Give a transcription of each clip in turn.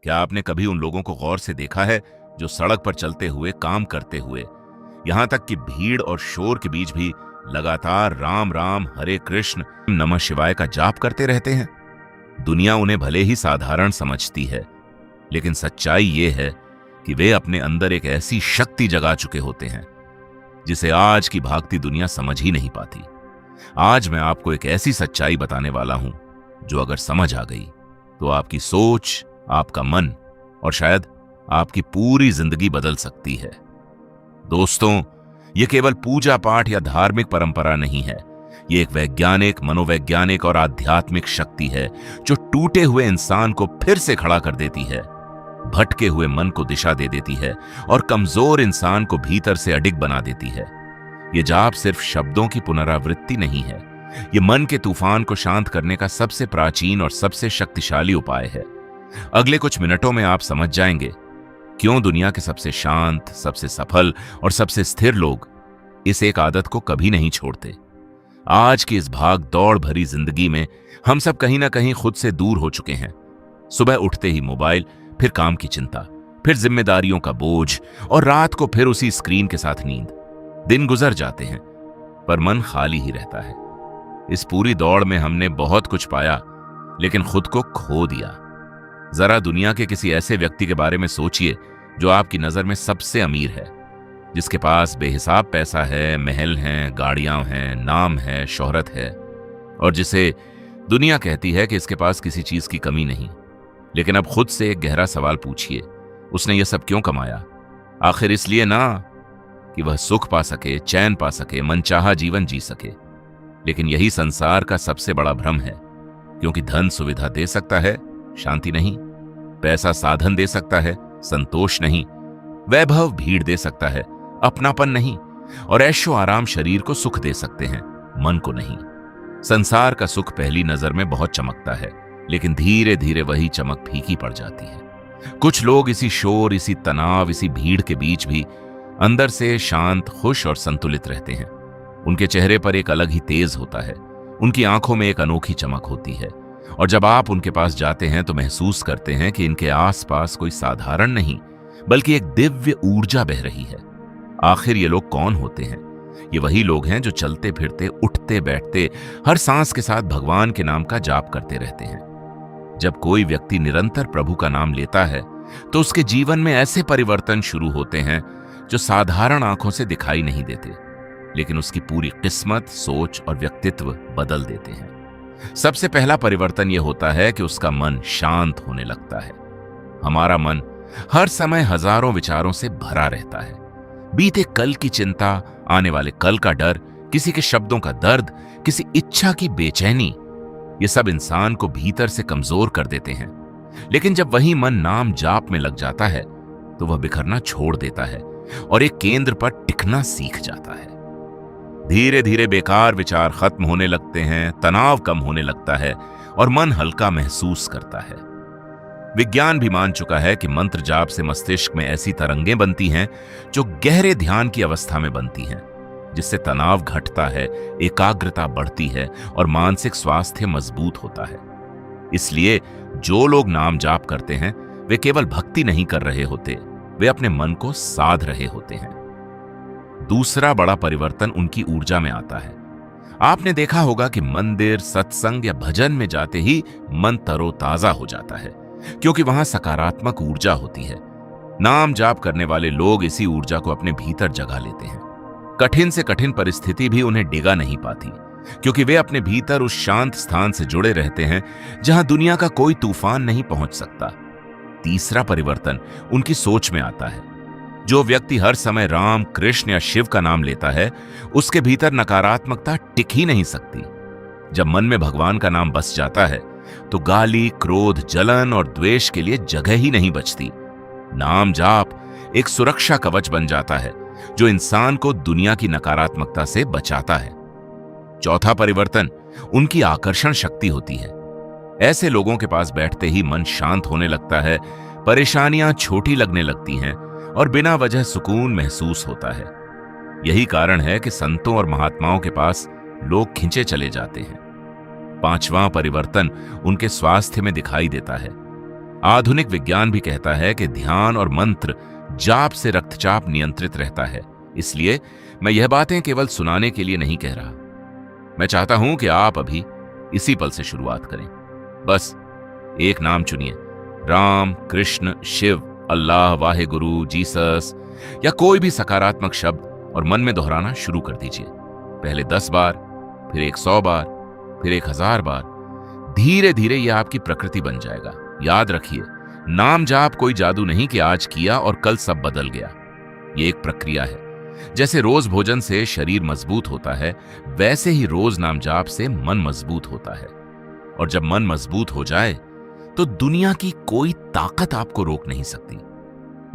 क्या आपने कभी उन लोगों को गौर से देखा है जो सड़क पर चलते हुए, काम करते हुए, यहां तक कि भीड़ और शोर के बीच भी लगातार राम राम, हरे कृष्ण, नमः शिवाय का जाप करते रहते हैं? दुनिया उन्हें भले ही साधारण समझती है, लेकिन सच्चाई यह है कि वे अपने अंदर एक ऐसी शक्ति जगा चुके होते हैं जिसे आज की भागती दुनिया समझ ही नहीं पाती। आज मैं आपको एक ऐसी सच्चाई बताने वाला हूं जो अगर समझ आ गई तो आपकी सोच, आपका मन और शायद आपकी पूरी जिंदगी बदल सकती है। दोस्तों, यह केवल पूजा पाठ या धार्मिक परंपरा नहीं है। यह एक वैज्ञानिक, मनोवैज्ञानिक और आध्यात्मिक शक्ति है जो टूटे हुए इंसान को फिर से खड़ा कर देती है, भटके हुए मन को दिशा दे देती है और कमजोर इंसान को भीतर से अडिग बना देती है। यह जाप सिर्फ शब्दों की पुनरावृत्ति नहीं है, यह मन के तूफान को शांत करने का सबसे प्राचीन और सबसे शक्तिशाली उपाय है। अगले कुछ मिनटों में आप समझ जाएंगे क्यों दुनिया के सबसे शांत, सबसे सफल और सबसे स्थिर लोग इस एक आदत को कभी नहीं छोड़ते। आज की इस भाग दौड़ भरी जिंदगी में हम सब कहीं ना कहीं खुद से दूर हो चुके हैं। सुबह उठते ही मोबाइल, फिर काम की चिंता, फिर जिम्मेदारियों का बोझ और रात को फिर उसी स्क्रीन के साथ नींद। दिन गुजर जाते हैं पर मन खाली ही रहता है। इस पूरी दौड़ में हमने बहुत कुछ पाया, लेकिन खुद को खो दिया। जरा दुनिया के किसी ऐसे व्यक्ति के बारे में सोचिए जो आपकी नजर में सबसे अमीर है, जिसके पास बेहिसाब पैसा है, महल हैं, गाड़ियां हैं, नाम है, शोहरत है, और जिसे दुनिया कहती है कि इसके पास किसी चीज की कमी नहीं। लेकिन अब खुद से एक गहरा सवाल पूछिए, उसने ये सब क्यों कमाया? आखिर इसलिए ना कि वह सुख पा सके, चैन पा सके, मनचाहा जीवन जी सके। लेकिन यही संसार का सबसे बड़ा भ्रम है, क्योंकि धन सुविधा दे सकता है, शांति नहीं। पैसा साधन दे सकता है, संतोष नहीं। वैभव भीड़ दे सकता है, अपनापन नहीं। और ऐशो आराम शरीर को सुख दे सकते हैं, मन को नहीं। संसार का सुख पहली नजर में बहुत चमकता है, लेकिन धीरे धीरे वही चमक फीकी पड़ जाती है। कुछ लोग इसी शोर, इसी तनाव, इसी भीड़ के बीच भी अंदर से शांत, खुश और संतुलित रहते हैं। उनके चेहरे पर एक अलग ही तेज होता है, उनकी आंखों में एक अनोखी चमक होती है, और जब आप उनके पास जाते हैं तो महसूस करते हैं कि इनके आसपास कोई साधारण नहीं, बल्कि एक दिव्य ऊर्जा बह रही है। आखिर ये लोग कौन होते हैं? ये वही लोग हैं जो चलते फिरते, उठते बैठते, हर सांस के साथ भगवान के नाम का जाप करते रहते हैं। जब कोई व्यक्ति निरंतर प्रभु का नाम लेता है तो उसके जीवन में ऐसे परिवर्तन शुरू होते हैं जो साधारण आंखों से दिखाई नहीं देते, लेकिन उसकी पूरी किस्मत, सोच और व्यक्तित्व बदल देते हैं। सबसे पहला परिवर्तन यह होता है कि उसका मन शांत होने लगता है। हमारा मन हर समय हजारों विचारों से भरा रहता है। बीते कल की चिंता, आने वाले कल का डर, किसी के शब्दों का दर्द, किसी इच्छा की बेचैनी, ये सब इंसान को भीतर से कमजोर कर देते हैं। लेकिन जब वही मन नाम जाप में लग जाता है तो वह बिखरना छोड़ देता है और एक केंद्र पर टिकना सीख जाता है। धीरे धीरे बेकार विचार खत्म होने लगते हैं, तनाव कम होने लगता है और मन हल्का महसूस करता है। विज्ञान भी मान चुका है कि मंत्र जाप से मस्तिष्क में ऐसी तरंगें बनती हैं जो गहरे ध्यान की अवस्था में बनती हैं, जिससे तनाव घटता है, एकाग्रता बढ़ती है और मानसिक स्वास्थ्य मजबूत होता है। इसलिए जो लोग नाम जाप करते हैं वे केवल भक्ति नहीं कर रहे होते, वे अपने मन को साध रहे होते हैं। दूसरा बड़ा परिवर्तन उनकी ऊर्जा में आता है। आपने देखा होगा कि मंदिर, सत्संग या भजन में जाते ही मन तरोताजा हो जाता है, क्योंकि वहां सकारात्मक ऊर्जा होती है। नाम जाप करने वाले लोग इसी ऊर्जा को अपने भीतर जगा लेते हैं। कठिन से कठिन परिस्थिति भी उन्हें डिगा नहीं पाती, क्योंकि वे अपने भीतर उस शांत स्थान से जुड़े रहते हैं जहां दुनिया का कोई तूफान नहीं पहुंच सकता। तीसरा परिवर्तन उनकी सोच में आता है। जो व्यक्ति हर समय राम, कृष्ण या शिव का नाम लेता है, उसके भीतर नकारात्मकता टिक ही नहीं सकती। जब मन में भगवान का नाम बस जाता है तो गाली, क्रोध, जलन और द्वेष के लिए जगह ही नहीं बचती। नाम जाप एक सुरक्षा कवच बन जाता है जो इंसान को दुनिया की नकारात्मकता से बचाता है। चौथा परिवर्तन उनकी आकर्षण शक्ति होती है। ऐसे लोगों के पास बैठते ही मन शांत होने लगता है, परेशानियां छोटी लगने लगती हैं और बिना वजह सुकून महसूस होता है। यही कारण है कि संतों और महात्माओं के पास लोग खिंचे चले जाते हैं। पांचवां परिवर्तन उनके स्वास्थ्य में दिखाई देता है। आधुनिक विज्ञान भी कहता है कि ध्यान और मंत्र जाप से रक्तचाप नियंत्रित रहता है। इसलिए मैं यह बातें केवल सुनाने के लिए नहीं कह रहा। मैं चाहता हूं कि आप अभी इसी पल से शुरुआत करें। बस एक नाम चुनिए, राम, कृष्ण, शिव, अल्लाह, वाहेगुरु, जीसस या कोई भी सकारात्मक शब्द, और मन में दोहराना शुरू कर दीजिए। पहले 10 बार, फिर 100 बार, फिर 1000 बार। धीरे धीरे यह आपकी प्रकृति बन जाएगा। याद रखिए, नाम जाप कोई जादू नहीं कि आज किया और कल सब बदल गया। यह एक प्रक्रिया है। जैसे रोज भोजन से शरीर मजबूत होता है, वैसे ही रोज नाम जाप से मन मजबूत होता है। और जब मन मजबूत हो जाए तो दुनिया की कोई ताकत आपको रोक नहीं सकती।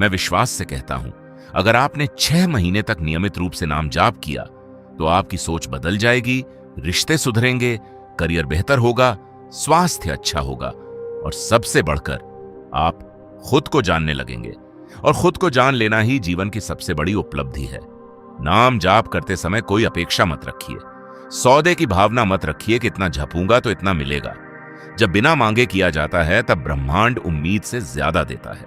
मैं विश्वास से कहता हूं, अगर आपने 6 महीने तक नियमित रूप से नाम जाप किया तो आपकी सोच बदल जाएगी, रिश्ते सुधरेंगे, करियर बेहतर होगा, स्वास्थ्य अच्छा होगा और सबसे बढ़कर आप खुद को जानने लगेंगे। और खुद को जान लेना ही जीवन की सबसे बड़ी उपलब्धि है। नाम जाप करते समय कोई अपेक्षा मत रखिए। सौदे की भावना मत रखिए कि इतना झपूंगा तो इतना मिलेगा। जब बिना मांगे किया जाता है तब ब्रह्मांड उम्मीद से ज्यादा देता है।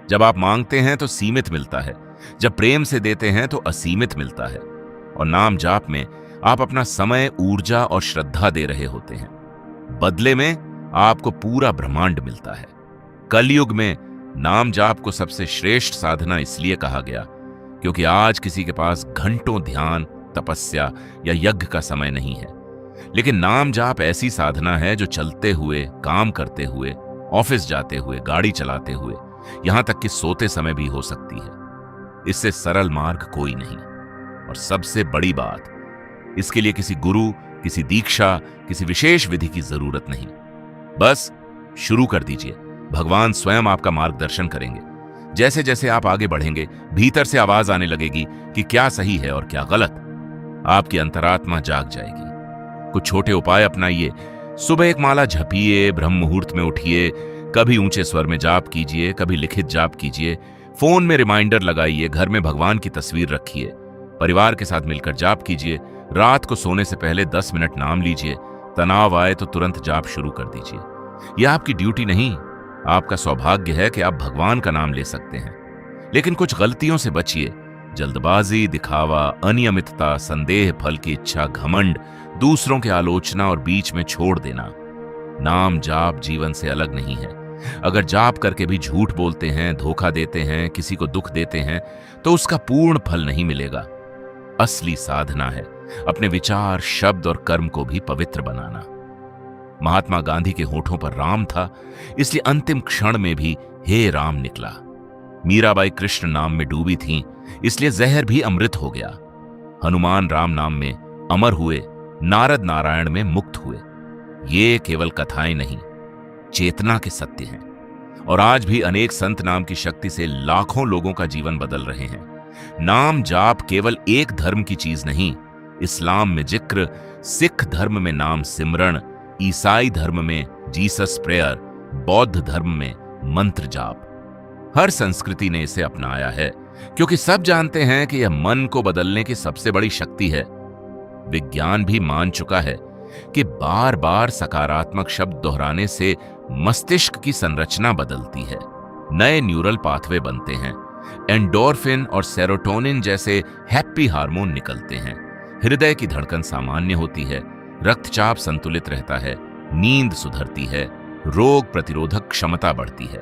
जब आप मांगते हैं तो सीमित मिलता है, जब प्रेम से देते हैं तो असीमित मिलता है। और नाम जाप में आप अपना समय, ऊर्जा और श्रद्धा दे रहे होते हैं। बदले में आपको पूरा ब्रह्मांड मिलता है। कलयुग में नाम जाप को सबसे श्रेष्ठ साधना इसलिए कहा गया क्योंकि आज किसी के पास घंटों ध्यान, तपस्या या यज्ञ का समय नहीं है। लेकिन नाम जाप ऐसी साधना है जो चलते हुए, काम करते हुए, ऑफिस जाते हुए, गाड़ी चलाते हुए, यहां तक कि सोते समय भी हो सकती है। इससे सरल मार्ग कोई नहीं। और सबसे बड़ी बात, इसके लिए किसी गुरु, किसी दीक्षा, किसी विशेष विधि की जरूरत नहीं। बस शुरू कर दीजिए। भगवान स्वयं आपका मार्गदर्शन करेंगे। जैसे जैसे आप आगे बढ़ेंगे, भीतर से आवाज आने लगेगी कि क्या सही है और क्या गलत। आपकी अंतरात्मा जाग जाएगी। कुछ छोटे उपाय अपनाइए। सुबह एक माला झपिए, ब्रह्म मुहूर्त में उठिए, कभी ऊंचे स्वर में जाप कीजिए, कभी लिखित जाप कीजिए, फोन में रिमाइंडर लगाइए, घर में भगवान की तस्वीर रखिए, परिवार के साथ मिलकर जाप कीजिए, रात को सोने से पहले 10 मिनट नाम लीजिए, तनाव आए तो तुरंत जाप शुरू कर दीजिए। यह आपकी ड्यूटी नहीं, आपका सौभाग्य है कि आप भगवान का नाम ले सकते हैं। लेकिन कुछ गलतियों से बचिए। जल्दबाजी, दिखावा, अनियमितता, संदेह, फल की इच्छा, घमंड, दूसरों की आलोचना और बीच में छोड़ देना। नाम जाप जीवन से अलग नहीं है। अगर जाप करके भी झूठ बोलते हैं, धोखा देते हैं, किसी को दुख देते हैं, तो उसका पूर्ण फल नहीं मिलेगा। असली साधना है अपने विचार, शब्द और कर्म को भी पवित्र बनाना। महात्मा गांधी के होठों पर राम था, इसलिए अंतिम क्षण में भी हे राम निकला। मीराबाई कृष्ण नाम में डूबी थीं, इसलिए जहर भी अमृत हो गया। हनुमान राम नाम में अमर हुए, नारद नारायण में मुक्त हुए। ये केवल कथाएं नहीं, चेतना के सत्य हैं। और आज भी अनेक संत नाम की शक्ति से लाखों लोगों का जीवन बदल रहे हैं। नाम जाप केवल एक धर्म की चीज नहीं। इस्लाम में जिक्र, सिख धर्म में नाम सिमरण, ईसाई धर्म में जीसस प्रेयर, बौद्ध धर्म में मंत्र जाप। हर संस्कृति ने इसे अपनाया है क्योंकि सब जानते हैं कि यह मन को बदलने की सबसे बड़ी शक्ति है। विज्ञान भी मान चुका है कि बार बार सकारात्मक शब्द दोहराने से मस्तिष्क की संरचना बदलती है, नए न्यूरल पाथवे बनते हैं, एंडोर्फिन और सेरोटोनिन जैसे हैप्पी हार्मोन निकलते हैं, हृदय की धड़कन सामान्य होती है, रक्तचाप संतुलित रहता है, नींद सुधरती है, रोग प्रतिरोधक क्षमता बढ़ती है।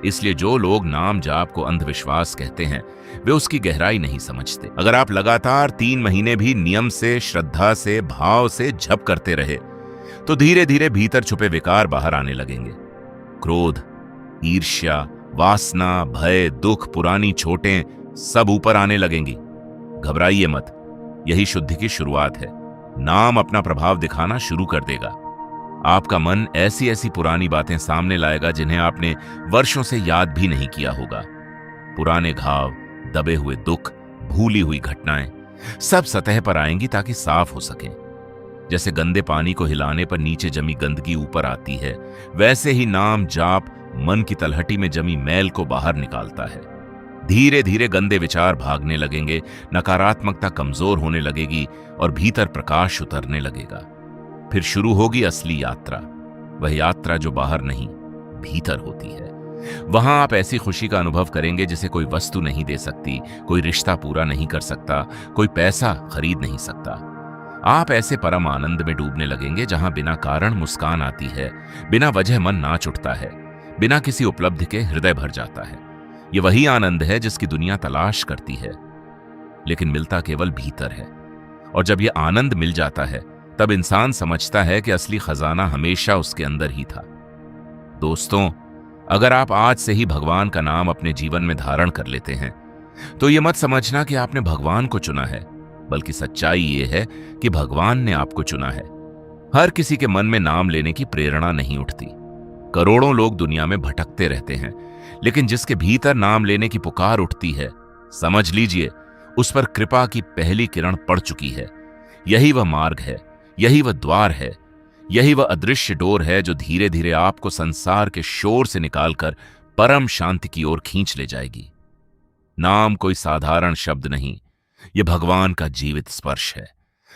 इसलिए जो लोग नाम जाप को अंधविश्वास कहते हैं, वे उसकी गहराई नहीं समझते। अगर आप लगातार 3 महीने भी नियम से, श्रद्धा से, भाव से जप करते रहे तो धीरे धीरे भीतर छुपे विकार बाहर आने लगेंगे। क्रोध, ईर्ष्या, वासना, भय, दुख, पुरानी चोटें सब ऊपर आने लगेंगी। घबराइए मत, यही शुद्धि की शुरुआत है। नाम अपना प्रभाव दिखाना शुरू कर देगा। आपका मन ऐसी ऐसी पुरानी बातें सामने लाएगा जिन्हें आपने वर्षों से याद भी नहीं किया होगा। पुराने घाव, दबे हुए दुख, भूली हुई घटनाएं सब सतह पर आएंगी ताकि साफ हो सकें। जैसे गंदे पानी को हिलाने पर नीचे जमी गंदगी ऊपर आती है, वैसे ही नाम जाप मन की तलहटी में जमी मैल को बाहर निकालता है। धीरे धीरे गंदे विचार भागने लगेंगे, नकारात्मकता कमजोर होने लगेगी और भीतर प्रकाश उतरने लगेगा। फिर शुरू होगी असली यात्रा, वह यात्रा जो बाहर नहीं, भीतर होती है। वहां आप ऐसी खुशी का अनुभव करेंगे जिसे कोई वस्तु नहीं दे सकती, कोई रिश्ता पूरा नहीं कर सकता, कोई पैसा खरीद नहीं सकता। आप ऐसे परम आनंद में डूबने लगेंगे जहां बिना कारण मुस्कान आती है, बिना वजह मन नाच उठता है, बिना किसी उपलब्धि के हृदय भर जाता है। ये वही आनंद है जिसकी दुनिया तलाश करती है, लेकिन मिलता केवल भीतर है। और जब यह आनंद मिल जाता है, तब इंसान समझता है कि असली खजाना हमेशा उसके अंदर ही था। दोस्तों, अगर आप आज से ही भगवान का नाम अपने जीवन में धारण कर लेते हैं, तो यह मत समझना कि आपने भगवान को चुना है, बल्कि सच्चाई यह है कि भगवान ने आपको चुना है। हर किसी के मन में नाम लेने की प्रेरणा नहीं उठती। करोड़ों लोग दुनिया में भटकते रहते हैं, लेकिन जिसके भीतर नाम लेने की पुकार उठती है, समझ लीजिए उस पर कृपा की पहली किरण पड़ चुकी है। यही वह मार्ग है, यही वह द्वार है, यही वह अदृश्य डोर है जो धीरे धीरे आपको संसार के शोर से निकालकर परम शांति की ओर खींच ले जाएगी। नाम कोई साधारण शब्द नहीं, यह भगवान का जीवित स्पर्श है।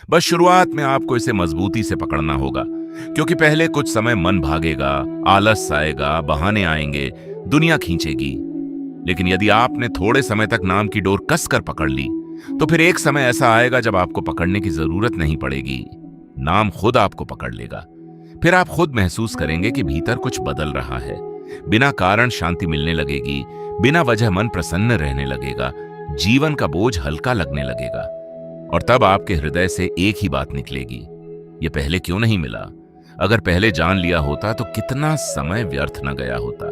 बस शुरुआत में आपको इसे मजबूती से पकड़ना होगा, क्योंकि पहले कुछ समय मन भागेगा, आलस आएगा, बहाने आएंगे, दुनिया खींचेगी। लेकिन यदि आपने थोड़े समय तक नाम की डोर कसकर पकड़ ली, तो फिर एक समय ऐसा आएगा जब आपको पकड़ने की जरूरत नहीं पड़ेगी। नाम खुद आपको पकड़ लेगा। फिर आप खुद महसूस करेंगे कि भीतर कुछ बदल रहा है। बिना कारण शांति मिलने लगेगी, बिना वजह मन प्रसन्न रहने लगेगा, जीवन का बोझ हल्का लगने लगेगा। और तब आपके हृदय से एक ही बात निकलेगी, ये पहले क्यों नहीं मिला? अगर पहले जान लिया होता तो कितना समय व्यर्थ न गया होता।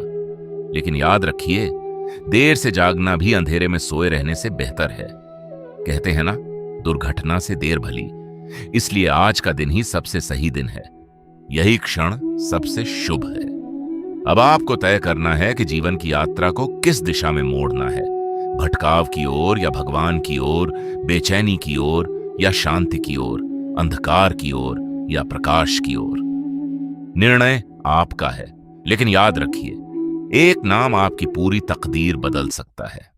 लेकिन याद रखिए, देर से जागना भी अंधेरे में सोए रहने से बेहतर है। कहते हैं ना, दुर्घटना से देर भली। इसलिए आज का दिन ही सबसे सही दिन है, यही क्षण सबसे शुभ है। अब आपको तय करना है कि जीवन की यात्रा को किस दिशा में मोड़ना है, भटकाव की ओर या भगवान की ओर, बेचैनी की ओर या शांति की ओर, अंधकार की ओर या प्रकाश की ओर। निर्णय आपका है, लेकिन याद रखिए, एक नाम आपकी पूरी तकदीर बदल सकता है।